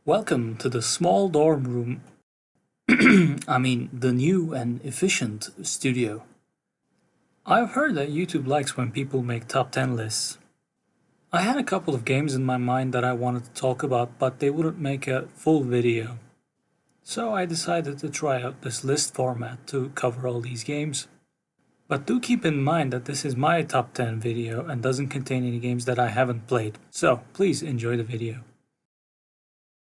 Welcome to the small dorm room. The new and efficient studio. I've heard that YouTube likes when people make top 10 lists. I had a couple of games in my mind that I wanted to talk about, but they wouldn't make a full video. So I decided to try out this list format to cover all these games. But do keep in mind that this is my top 10 video and doesn't contain any games that I haven't played, so please enjoy the video.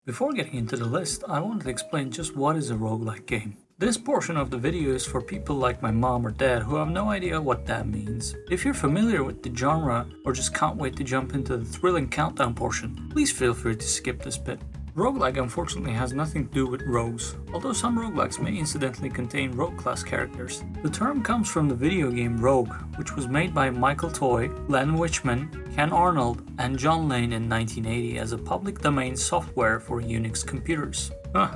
Before getting into the list, I wanted to explain just what is a roguelike game. This portion of the video is for people like my mom or dad who have no idea what that means. If you're familiar with the genre or just can't wait to jump into the thrilling countdown portion, please feel free to skip this bit. Roguelike unfortunately has nothing to do with rogues, although some roguelikes may incidentally contain rogue class characters. The term comes from the video game Rogue, which was made by Michael Toy, Len Wichman, Ken Arnold, and John Lane in 1980 as a public domain software for Unix computers.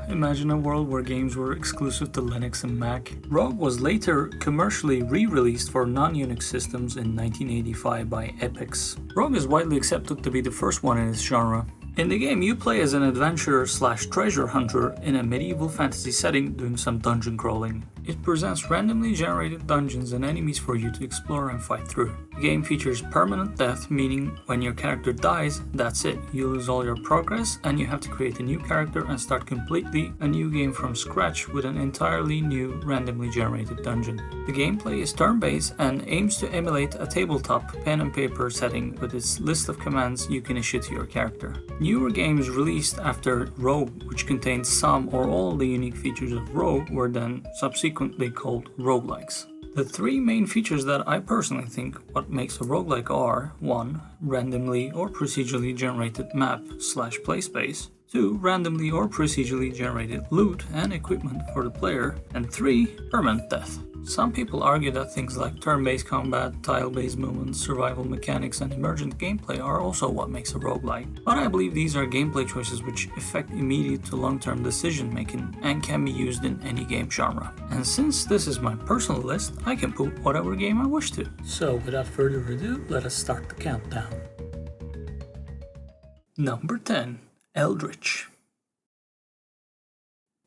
Imagine a world where games were exclusive to Linux and Mac. Rogue was later commercially re-released for non-Unix systems in 1985 by Epyx. Rogue is widely accepted to be the first one in its genre. In the game, you play as an adventurer/treasure hunter in a medieval fantasy setting doing some dungeon crawling. It presents randomly generated dungeons and enemies for you to explore and fight through. The game features permanent death, meaning when your character dies, that's it. You lose all your progress and you have to create a new character and start completely a new game from scratch with an entirely new randomly generated dungeon. The gameplay is turn-based and aims to emulate a tabletop pen and paper setting with its list of commands you can issue to your character. Newer games released after Rogue, which contained some or all the unique features of Rogue, were then subsequently called roguelikes. The three main features that I personally think what makes a roguelike are 1. Randomly or procedurally generated map/play space, 2. Randomly or procedurally generated loot and equipment for the player, and 3. Permanent death. Some people argue that things like turn-based combat, tile-based movements, survival mechanics, and emergent gameplay are also what makes a roguelike. But I believe these are gameplay choices which affect immediate to long-term decision-making and can be used in any game genre. And since this is my personal list, I can put whatever game I wish to. So without further ado, let us start the countdown. Number 10. Eldritch.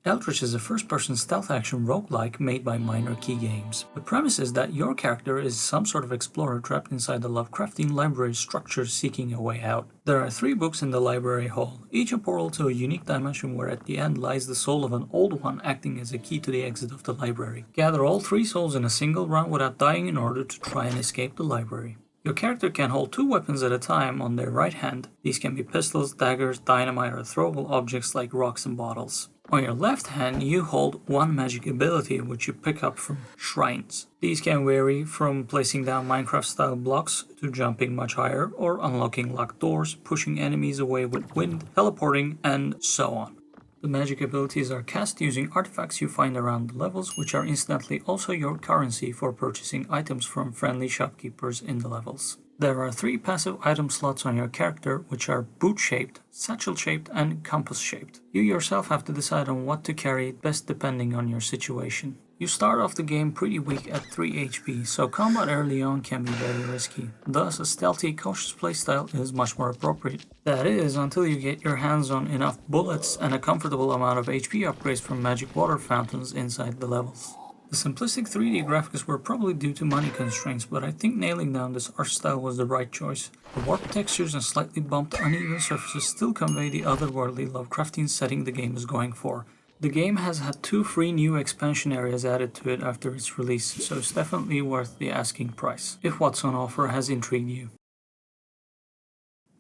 Eldritch is a first-person stealth-action roguelike made by Minor Key Games. The premise is that your character is some sort of explorer trapped inside the Lovecraftian library structure seeking a way out. There are 3 books in the library hall, each a portal to a unique dimension where at the end lies the soul of an old one acting as a key to the exit of the library. Gather all 3 souls in a single run without dying in order to try and escape the library. Your character can hold 2 weapons at a time on their right hand. These can be pistols, daggers, dynamite, or throwable objects like rocks and bottles. On your left hand, you hold 1 magic ability which you pick up from shrines. These can vary from placing down Minecraft-style blocks to jumping much higher, or unlocking locked doors, pushing enemies away with wind, teleporting, and so on. The magic abilities are cast using artifacts you find around the levels, which are incidentally also your currency for purchasing items from friendly shopkeepers in the levels. There are 3 passive item slots on your character, which are boot-shaped, satchel-shaped, and compass-shaped. You yourself have to decide on what to carry best depending on your situation. You start off the game pretty weak at 3 HP, so combat early on can be very risky. Thus, a stealthy, cautious playstyle is much more appropriate. That is, until you get your hands on enough bullets and a comfortable amount of HP upgrades from magic water fountains inside the levels. The simplistic 3D graphics were probably due to money constraints, but I think nailing down this art style was the right choice. The warped textures and slightly bumped uneven surfaces still convey the otherworldly Lovecraftian setting the game is going for. The game has had 2 free new expansion areas added to it after its release, so it's definitely worth the asking price, if what's on offer has intrigued you.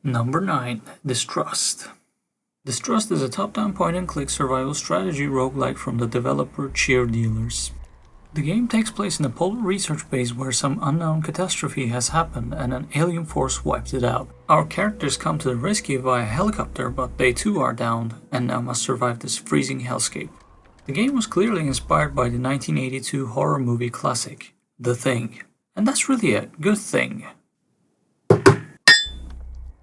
Number 9. Distrust. Distrust is a top-down point-and-click survival strategy roguelike from the developer Cheerdealers. The game takes place in a polar research base where some unknown catastrophe has happened and an alien force wiped it out. Our characters come to the rescue via helicopter, but they too are downed and now must survive this freezing hellscape. The game was clearly inspired by the 1982 horror movie classic, The Thing. And that's really a good thing.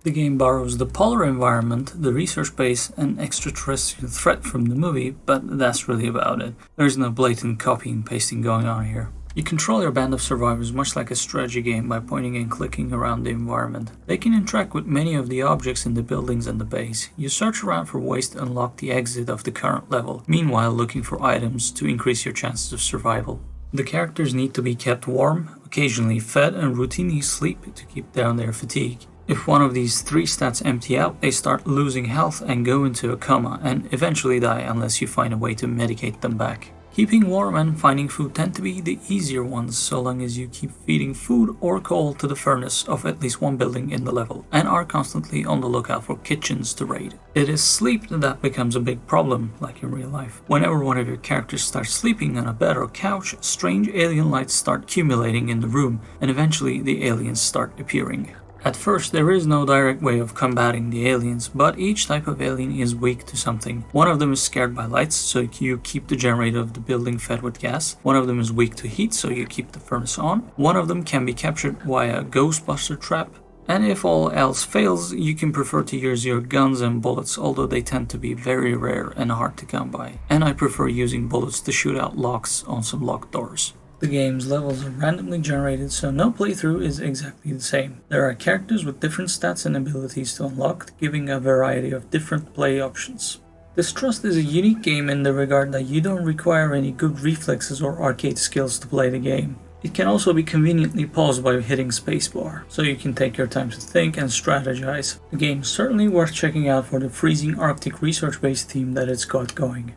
The game borrows the polar environment, the research base, and extraterrestrial threat from the movie, but that's really about it. There's no blatant copy and pasting going on here. You control your band of survivors much like a strategy game by pointing and clicking around the environment. They can interact with many of the objects in the buildings and the base. You search around for ways to unlock the exit of the current level, meanwhile looking for items to increase your chances of survival. The characters need to be kept warm, occasionally fed, and routinely sleep to keep down their fatigue. If one of these 3 stats empty out, they start losing health and go into a coma and eventually die unless you find a way to medicate them back. Keeping warm and finding food tend to be the easier ones so long as you keep feeding food or coal to the furnace of at least one building in the level and are constantly on the lookout for kitchens to raid. It is sleep that becomes a big problem, like in real life. Whenever one of your characters starts sleeping on a bed or couch, strange alien lights start accumulating in the room and eventually the aliens start appearing. At first, there is no direct way of combating the aliens, but each type of alien is weak to something. One of them is scared by lights, so you keep the generator of the building fed with gas. One of them is weak to heat, so you keep the furnace on. One of them can be captured via a Ghostbuster trap. And if all else fails, you can prefer to use your guns and bullets, although they tend to be very rare and hard to come by. And I prefer using bullets to shoot out locks on some locked doors. The game's levels are randomly generated, so no playthrough is exactly the same. There are characters with different stats and abilities to unlock, giving a variety of different play options. Distrust is a unique game in the regard that you don't require any good reflexes or arcade skills to play the game. It can also be conveniently paused by hitting spacebar, so you can take your time to think and strategize. The game is certainly worth checking out for the freezing Arctic research-based theme that it's got going.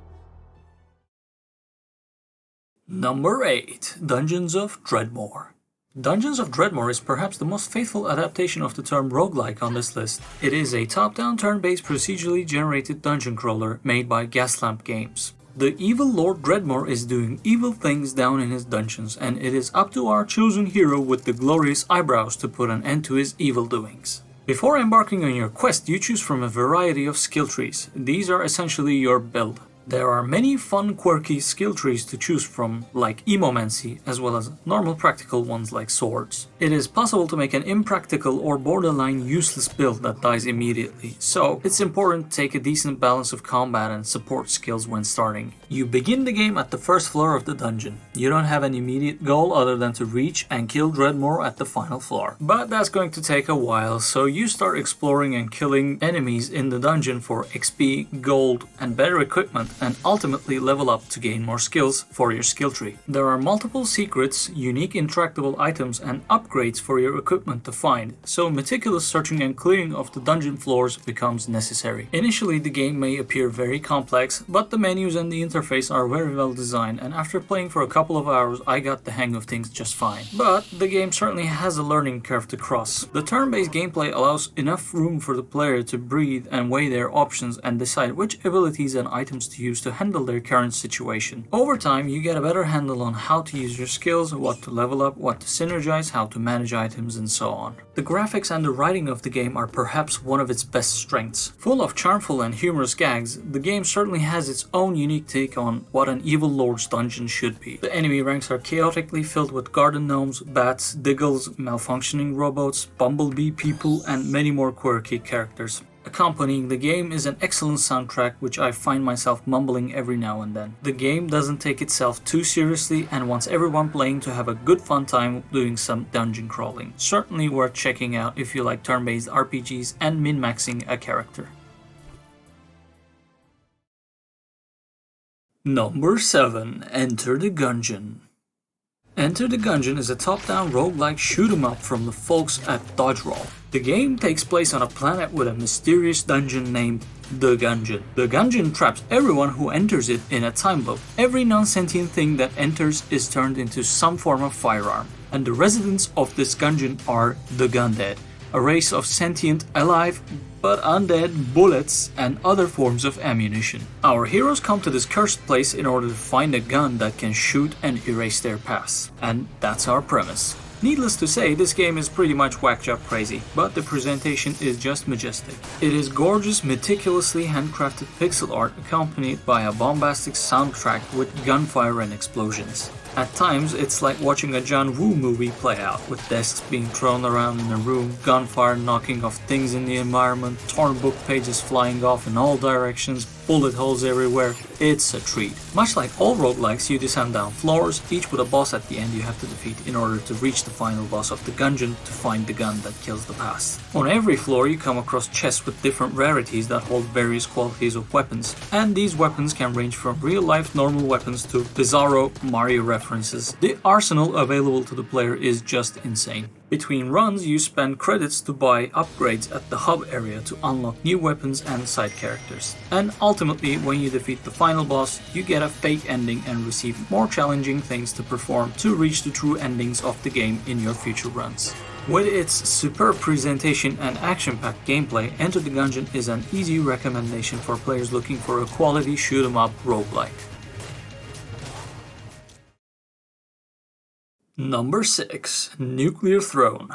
Number 8. Dungeons of Dreadmore. Dungeons of Dreadmore is perhaps the most faithful adaptation of the term roguelike on this list. It is a top-down turn-based procedurally generated dungeon crawler made by Gaslamp Games. The evil Lord Dreadmore is doing evil things down in his dungeons, and it is up to our chosen hero with the glorious eyebrows to put an end to his evil doings. Before embarking on your quest, you choose from a variety of skill trees. These are essentially your build. There are many fun, quirky skill trees to choose from, like Emomancy, as well as normal practical ones like swords. It is possible to make an impractical or borderline useless build that dies immediately, so it's important to take a decent balance of combat and support skills when starting. You begin the game at the first floor of the dungeon. You don't have an immediate goal other than to reach and kill Dreadmore at the final floor. But that's going to take a while, so you start exploring and killing enemies in the dungeon for XP, gold, and better equipment, and ultimately level up to gain more skills for your skill tree. There are multiple secrets, unique interactable items, and upgrades for your equipment to find, so meticulous searching and clearing of the dungeon floors becomes necessary. Initially, the game may appear very complex, but the menus and the interface are very well designed, and after playing for a couple of hours, I got the hang of things just fine. But the game certainly has a learning curve to cross. The turn-based gameplay allows enough room for the player to breathe and weigh their options and decide which abilities and items to use to handle their current situation. Over time, you get a better handle on how to use your skills, what to level up, what to synergize, how to manage items, and so on. The graphics and the writing of the game are perhaps one of its best strengths. Full of charmful and humorous gags, the game certainly has its own unique take on what an evil lord's dungeon should be. The enemy ranks are chaotically filled with garden gnomes, bats, diggles, malfunctioning robots, bumblebee people, and many more quirky characters. Accompanying the game is an excellent soundtrack which I find myself mumbling every now and then. The game doesn't take itself too seriously and wants everyone playing to have a good fun time doing some dungeon crawling. Certainly worth checking out if you like turn-based RPGs and min-maxing a character. Number 7. Enter the Gungeon. Enter the Gungeon is a top-down roguelike shoot-'em-up from the folks at Dodgeball. The game takes place on a planet with a mysterious dungeon named The Gungeon. The Gungeon traps everyone who enters it in a time loop. Every non-sentient thing that enters is turned into some form of firearm, and the residents of this Gungeon are the Gundead, a race of sentient, alive, but undead bullets and other forms of ammunition. Our heroes come to this cursed place in order to find a gun that can shoot and erase their past. And that's our premise. Needless to say, this game is pretty much whacked up crazy, but the presentation is just majestic. It is gorgeous, meticulously handcrafted pixel art accompanied by a bombastic soundtrack with gunfire and explosions. At times, it's like watching a John Woo movie play out, with desks being thrown around in a room, gunfire knocking off things in the environment, torn book pages flying off in all directions, bullet holes everywhere. It's a treat. Much like all roguelikes, you descend down floors, each with a boss at the end you have to defeat in order to reach the final boss of the dungeon to find the gun that kills the past. On every floor you come across chests with different rarities that hold various qualities of weapons, and these weapons can range from real-life normal weapons to bizarro Mario references. The arsenal available to the player is just insane. Between runs, you spend credits to buy upgrades at the hub area to unlock new weapons and side characters. And ultimately, when you defeat the final boss, you get a fake ending and receive more challenging things to perform to reach the true endings of the game in your future runs. With its superb presentation and action-packed gameplay, Enter the Gungeon is an easy recommendation for players looking for a quality shoot-'em-up roguelike. Number 6. Nuclear Throne.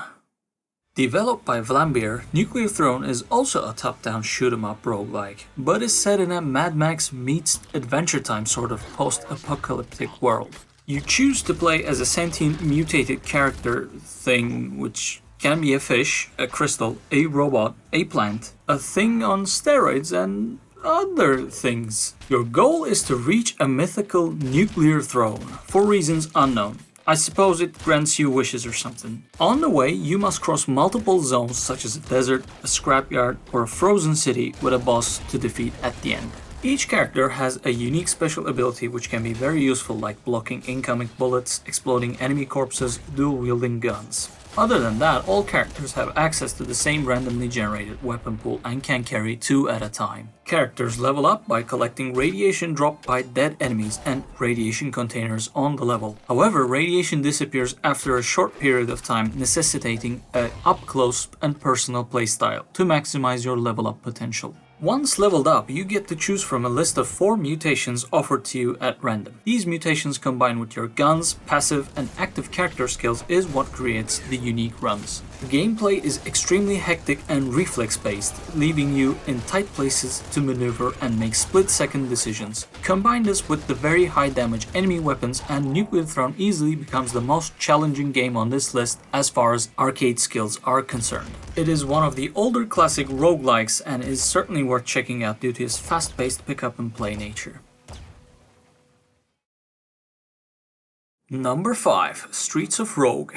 Developed by Vlambeer, Nuclear Throne is also a top-down shoot-'em-up roguelike, but is set in a Mad Max meets Adventure Time sort of post-apocalyptic world. You choose to play as a sentient mutated character thing, which can be a fish, a crystal, a robot, a plant, a thing on steroids, and other things. Your goal is to reach a mythical nuclear throne, for reasons unknown. I suppose it grants you wishes or something. On the way, you must cross multiple zones such as a desert, a scrapyard, or a frozen city with a boss to defeat at the end. Each character has a unique special ability which can be very useful, like blocking incoming bullets, exploding enemy corpses, dual-wielding guns. Other than that, all characters have access to the same randomly generated weapon pool and can carry 2 at a time. Characters level up by collecting radiation dropped by dead enemies and radiation containers on the level. However, radiation disappears after a short period of time, necessitating a up-close and personal playstyle to maximize your level up potential. Once leveled up, you get to choose from a list of 4 mutations offered to you at random. These mutations combined with your guns, passive and active character skills is what creates the unique runs. The gameplay is extremely hectic and reflex-based, leaving you in tight places to maneuver and make split-second decisions. Combine this with the very high damage enemy weapons, and Nuclear Throne easily becomes the most challenging game on this list as far as arcade skills are concerned. It is one of the older classic roguelikes and is certainly worth checking out due to its fast-paced pick-up and play nature. Number 5. Streets of Rogue.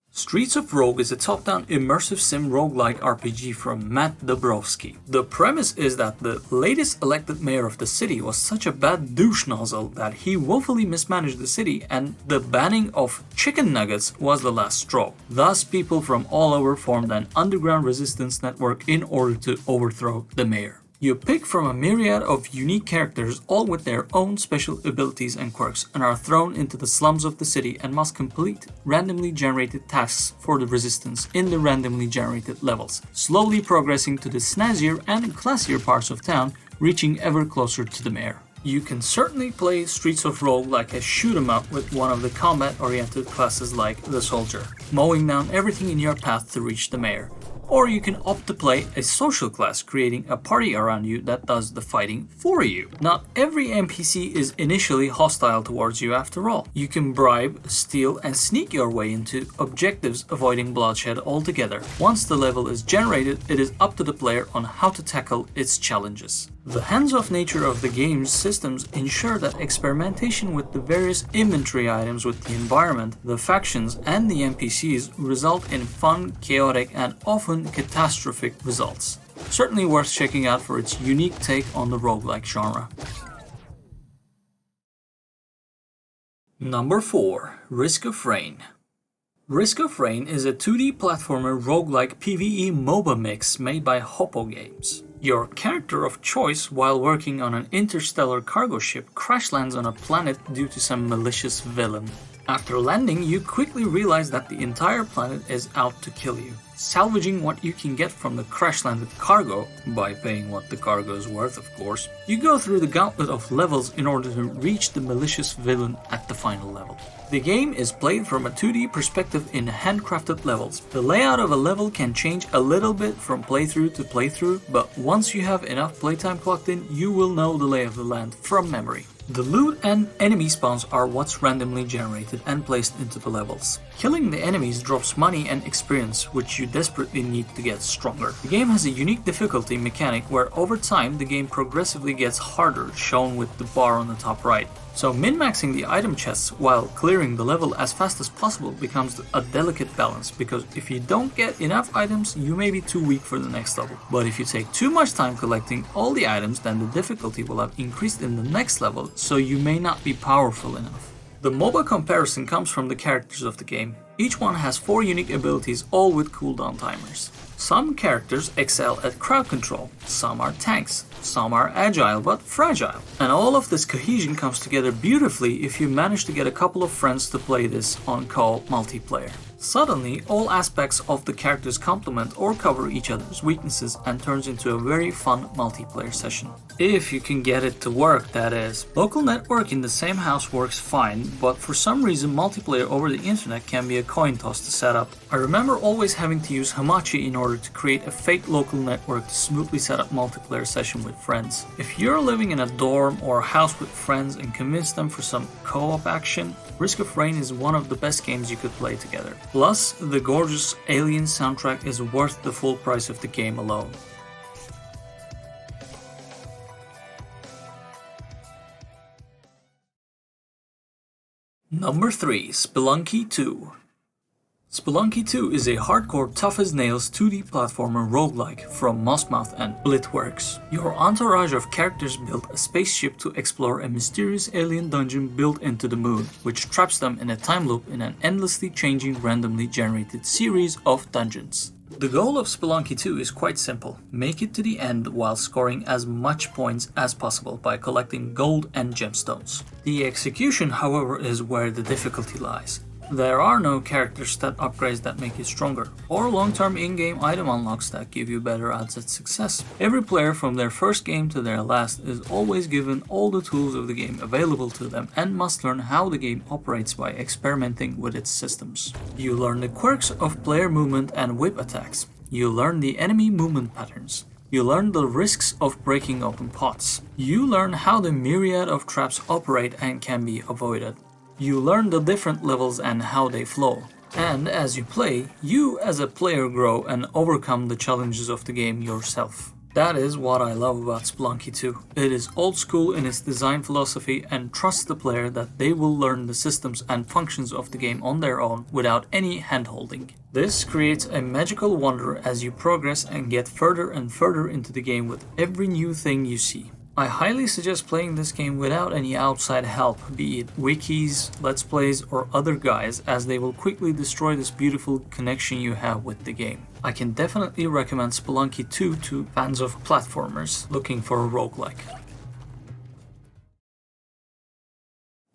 Streets of Rogue is a top-down immersive sim roguelike RPG from Matt Dabrowski. The premise is that the latest elected mayor of the city was such a bad douche nozzle that he woefully mismanaged the city, and the banning of chicken nuggets was the last straw. Thus, people from all over formed an underground resistance network in order to overthrow the mayor. You pick from a myriad of unique characters, all with their own special abilities and quirks, and are thrown into the slums of the city and must complete randomly generated tasks for the resistance in the randomly generated levels, slowly progressing to the snazzier and classier parts of town, reaching ever closer to the mayor. You can certainly play Streets of Rogue like a shoot-'em-up with one of the combat-oriented classes like the Soldier, mowing down everything in your path to reach the mayor. Or you can opt to play a social class, creating a party around you that does the fighting for you. Not every NPC is initially hostile towards you after all. You can bribe, steal, and sneak your way into objectives, avoiding bloodshed altogether. Once the level is generated, it is up to the player on how to tackle its challenges. The hands-off nature of the game's systems ensure that experimentation with the various inventory items with the environment, the factions, and the NPCs result in fun, chaotic, and often catastrophic results. Certainly worth checking out for its unique take on the roguelike genre. Number 4. Risk of Rain. Risk of Rain is a 2D platformer roguelike PvE MOBA mix made by Hoppo Games. Your character of choice, while working on an interstellar cargo ship, crash lands on a planet due to some malicious villain. After landing, you quickly realize that the entire planet is out to kill you. Salvaging what you can get from the crash-landed cargo, by paying what the cargo is worth of course, you go through the gauntlet of levels in order to reach the malicious villain at the final level. The game is played from a 2D perspective in handcrafted levels. The layout of a level can change a little bit from playthrough to playthrough, but once you have enough playtime clocked in, you will know the lay of the land from memory. The loot and enemy spawns are what's randomly generated and placed into the levels. Killing the enemies drops money and experience, which you desperately need to get stronger. The game has a unique difficulty mechanic where over time the game progressively gets harder, shown with the bar on the top right. So min-maxing the item chests while clearing the level as fast as possible becomes a delicate balance, because if you don't get enough items, you may be too weak for the next level. But if you take too much time collecting all the items, then the difficulty will have increased in the next level, so you may not be powerful enough. The MOBA comparison comes from the characters of the game. Each one has 4 unique abilities, all with cooldown timers. Some characters excel at crowd control, some are tanks, some are agile but fragile. And all of this cohesion comes together beautifully if you manage to get a couple of friends to play this on co-op multiplayer. Suddenly, all aspects of the characters complement or cover each other's weaknesses and turns into a very fun multiplayer session. If you can get it to work, that is. Local network in the same house works fine, but for some reason multiplayer over the internet can be a coin toss to set up. I remember always having to use Hamachi in order to create a fake local network to smoothly set up multiplayer session with friends. If you're living in a dorm or a house with friends and convince them for some co-op action, Risk of Rain is one of the best games you could play together. Plus, the gorgeous Alien soundtrack is worth the full price of the game alone. Number 3. Spelunky 2. Spelunky 2 is a hardcore tough-as-nails 2D platformer roguelike from Mossmouth and Blitworks. Your entourage of characters build a spaceship to explore a mysterious alien dungeon built into the moon, which traps them in a time loop in an endlessly changing, randomly generated series of dungeons. The goal of Spelunky 2 is quite simple. Make it to the end while scoring as much points as possible by collecting gold and gemstones. The execution, however, is where the difficulty lies. There are no character stat upgrades that make you stronger, or long-term in-game item unlocks that give you better odds at success. Every player from their first game to their last is always given all the tools of the game available to them and must learn how the game operates by experimenting with its systems. You learn the quirks of player movement and whip attacks. You learn the enemy movement patterns. You learn the risks of breaking open pots. You learn how the myriad of traps operate and can be avoided. You learn the different levels and how they flow. And as you play, you as a player grow and overcome the challenges of the game yourself. That is what I love about Spelunky 2. It is old school in its design philosophy and trusts the player that they will learn the systems and functions of the game on their own without any hand-holding. This creates a magical wonder as you progress and get further and further into the game with every new thing you see. I highly suggest playing this game without any outside help, be it wikis, let's plays, or other guides, as they will quickly destroy this beautiful connection you have with the game. I can definitely recommend Spelunky 2 to fans of platformers looking for a roguelike.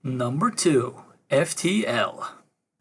Number 2. FTL.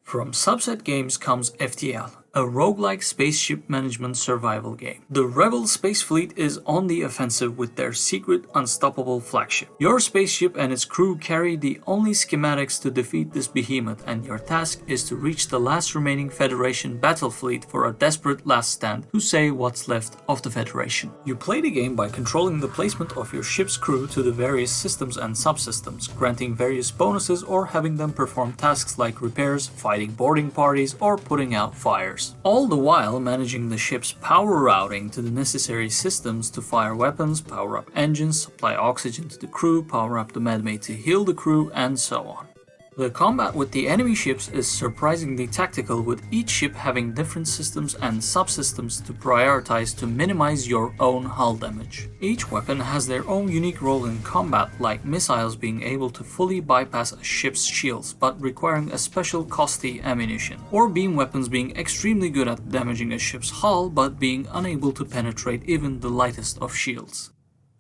From Subset Games comes FTL, a roguelike spaceship management survival game. The Rebel space fleet is on the offensive with their secret, unstoppable flagship. Your spaceship and its crew carry the only schematics to defeat this behemoth, and your task is to reach the last remaining Federation battle fleet for a desperate last stand to save what's left of the Federation. You play the game by controlling the placement of your ship's crew to the various systems and subsystems, granting various bonuses or having them perform tasks like repairs, fighting boarding parties, or putting out fires. All the while managing the ship's power routing to the necessary systems to fire weapons, power up engines, supply oxygen to the crew, power up the medmate to heal the crew, and so on. The combat with the enemy ships is surprisingly tactical, with each ship having different systems and subsystems to prioritize to minimize your own hull damage. Each weapon has their own unique role in combat, like missiles being able to fully bypass a ship's shields but requiring a special costly ammunition, or beam weapons being extremely good at damaging a ship's hull but being unable to penetrate even the lightest of shields.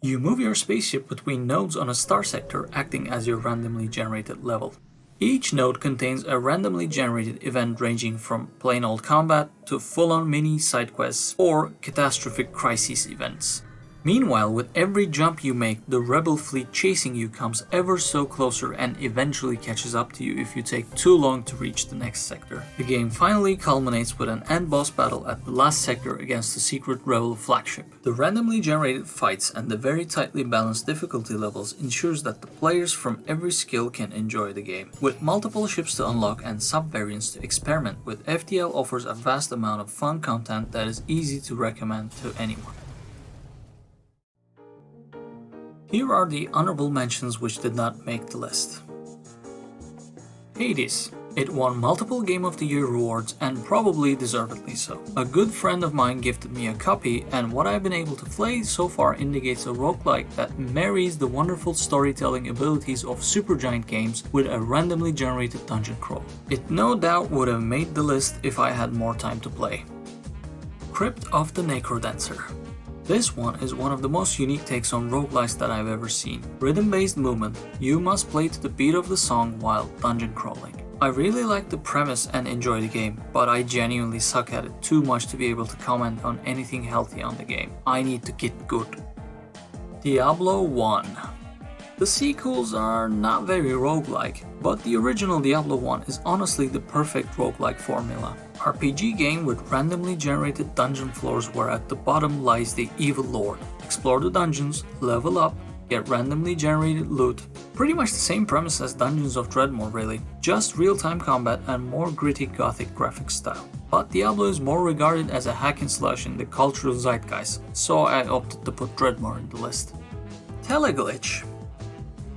You move your spaceship between nodes on a star sector, acting as your randomly generated level. Each node contains a randomly generated event ranging from plain old combat to full-on mini side quests or catastrophic crises events. Meanwhile, with every jump you make, the rebel fleet chasing you comes ever so closer and eventually catches up to you if you take too long to reach the next sector. The game finally culminates with an end boss battle at the last sector against the secret rebel flagship. The randomly generated fights and the very tightly balanced difficulty levels ensures that the players from every skill can enjoy the game. With multiple ships to unlock and sub-variants to experiment with, FTL offers a vast amount of fun content that is easy to recommend to anyone. Here are the honorable mentions which did not make the list. Hades. It won multiple Game of the Year awards and probably deservedly so. A good friend of mine gifted me a copy, and what I've been able to play so far indicates a roguelike that marries the wonderful storytelling abilities of Supergiant Games with a randomly generated dungeon crawl. It no doubt would have made the list if I had more time to play. Crypt of the Necrodancer. This one is one of the most unique takes on roguelikes that I've ever seen. Rhythm-based movement, you must play to the beat of the song while dungeon crawling. I really like the premise and enjoy the game, but I genuinely suck at it too much to be able to comment on anything healthy on the game. I need to get good. Diablo 1. The sequels are not very roguelike, but the original Diablo 1 is honestly the perfect roguelike formula. RPG game with randomly generated dungeon floors where at the bottom lies the evil lord. Explore the dungeons, level up, get randomly generated loot. Pretty much the same premise as Dungeons of Dreadmore really, just real-time combat and more gritty gothic graphics style. But Diablo is more regarded as a hack and slash in the cultural zeitgeist, so I opted to put Dreadmore in the list. Teleglitch.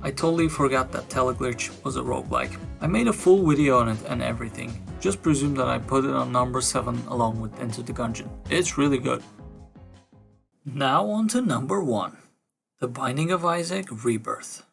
I totally forgot that Teleglitch was a roguelike. I made a full video on it and everything. Just presume that I put it on number 7 along with Into the Gungeon. It's really good. Now on to number 1. The Binding of Isaac Rebirth.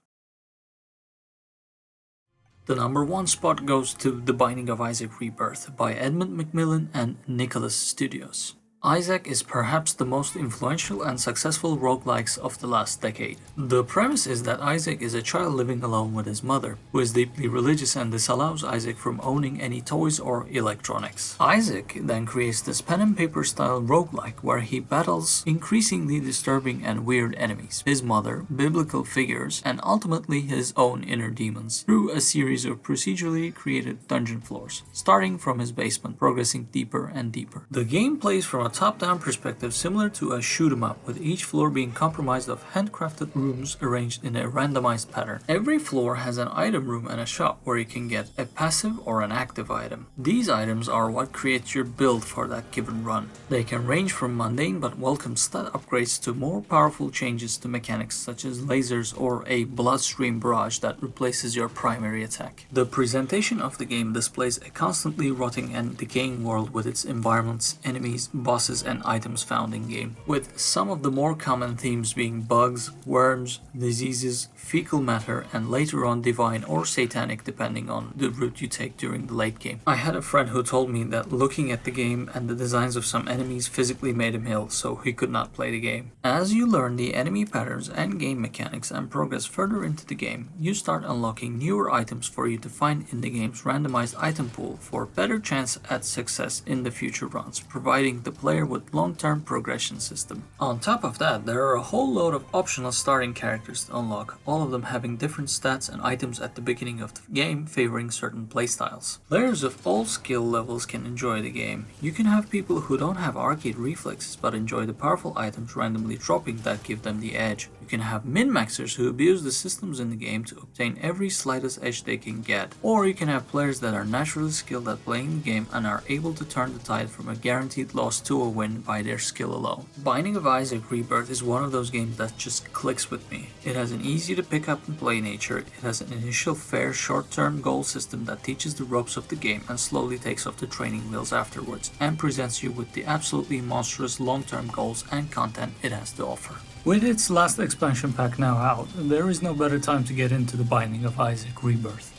The number 1 spot goes to The Binding of Isaac Rebirth by Edmund Macmillan and Nicholas Studios. Isaac is perhaps the most influential and successful roguelikes of the last decade. The premise is that Isaac is a child living alone with his mother, who is deeply religious, and this allows Isaac from owning any toys or electronics. Isaac then creates this pen and paper style roguelike where he battles increasingly disturbing and weird enemies, his mother, biblical figures, and ultimately his own inner demons, through a series of procedurally created dungeon floors, starting from his basement, progressing deeper and deeper. The game plays from a top-down perspective similar to a shoot-'em-up, with each floor being comprised of handcrafted rooms arranged in a randomized pattern. Every floor has an item room and a shop where you can get a passive or an active item. These items are what creates your build for that given run. They can range from mundane but welcome stat upgrades to more powerful changes to mechanics such as lasers or a bloodstream barrage that replaces your primary attack. The presentation of the game displays a constantly rotting and decaying world with its environments, enemies, bosses, and items found in game, with some of the more common themes being bugs, worms, diseases, fecal matter, and later on divine or satanic depending on the route you take during the late game. I had a friend who told me that looking at the game and the designs of some enemies physically made him ill, so he could not play the game. As you learn the enemy patterns and game mechanics and progress further into the game, you start unlocking newer items for you to find in the game's randomized item pool for better chance at success in the future runs, providing the player with long-term progression system. On top of that, there are a whole load of optional starting characters to unlock, all of them having different stats and items at the beginning of the game favoring certain playstyles. Players of all skill levels can enjoy the game. You can have people who don't have arcade reflexes but enjoy the powerful items randomly dropping that give them the edge. You can have min-maxers who abuse the systems in the game to obtain every slightest edge they can get, or you can have players that are naturally skilled at playing the game and are able to turn the tide from a guaranteed loss to a win by their skill alone. Binding of Isaac Rebirth is one of those games that just clicks with me. It has an easy to pick up and play nature, it has an initial fair short-term goal system that teaches the ropes of the game and slowly takes off the training wheels afterwards, and presents you with the absolutely monstrous long-term goals and content it has to offer. With its last expansion pack now out, there is no better time to get into the Binding of Isaac Rebirth.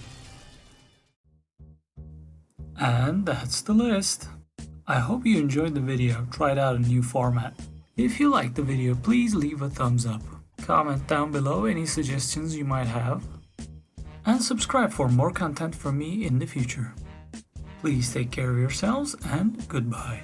And that's the list. I hope you enjoyed the video, tried out a new format. If you liked the video, please leave a thumbs up. Comment down below any suggestions you might have. And subscribe for more content from me in the future. Please take care of yourselves and goodbye.